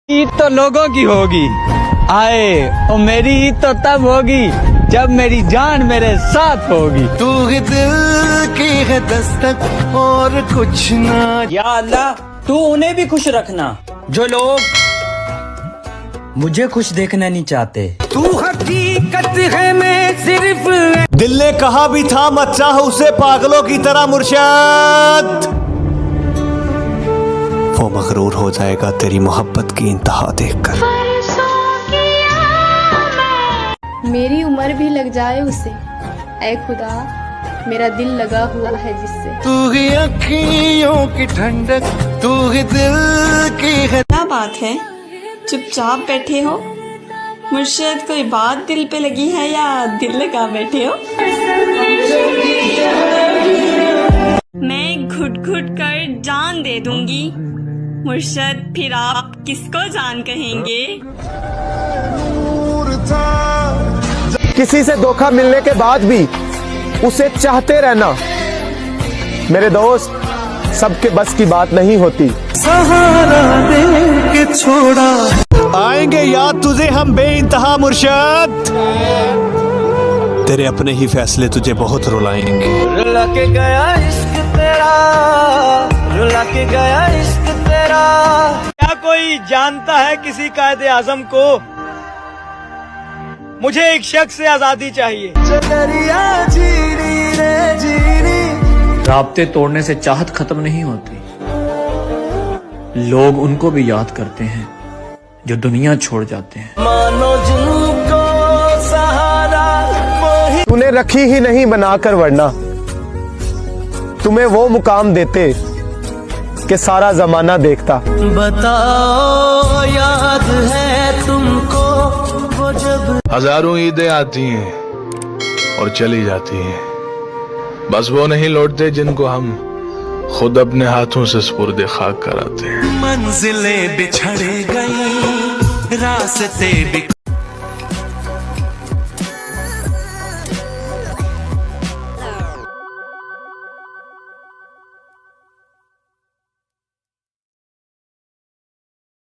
ईद तो लोगों की होगी आए और मेरी ईद तो तब होगी जब मेरी जान मेरे साथ होगी। तू ही दिल की है दस्तक और कुछ ना। या अल्लाह तू उन्हें भी खुश रखना जो लोग मुझे खुश देखना नहीं चाहते। तू हकीकत है मैं सिर्फ। दिल ने कहा भी था मत चाह उसे पागलों की तरह मुर्शद, वो मगरूर हो जाएगा तेरी मोहब्बत की इंतहा देखकर। मेरी उम्र भी लग जाए उसे, ऐ खुदा मेरा दिल लगा हुआ है जिससे। तू ही अखियों की ठंडक, तू ही दिल की है। क्या बात है, चुपचाप बैठे हो? मुर्शद कोई बात दिल पे लगी है या दिल लगा बैठे हो? मैं घुट घुट कर जान दे दूंगी मुर्शद, फिर आप किसको जान कहेंगे? किसी से धोखा मिलने के बाद भी उसे चाहते रहना मेरे दोस्त सबके बस की बात नहीं होती। सहारा दे के छोड़ा। आएंगे याद तुझे हम बेइंतहा मुर्शद, तेरे अपने ही फैसले तुझे बहुत रुलाएंगे। रुला के गया इश्क तेरा, रुला के गया इश्क तेरा। क्या कोई जानता है किसी कायदे आजम को? मुझे एक शख्स से आजादी चाहिए। राब्ते तोड़ने से चाहत खत्म नहीं होती, लोग उनको भी याद करते हैं जो दुनिया छोड़ जाते हैं। मानो जिनको सहारा तूने रखी ही नहीं बनाकर, वरना तुम्हें वो मुकाम देते कि सारा जमाना देखता। बताओ याद है तुमको वो जब। हजारों ईदें आती हैं और चली जाती हैं, बस वो नहीं लौटते जिनको हम खुद अपने हाथों से सुपुर्द खाक कराते हैं। मंजिलें बिछड़ गई, रास्ते बिखर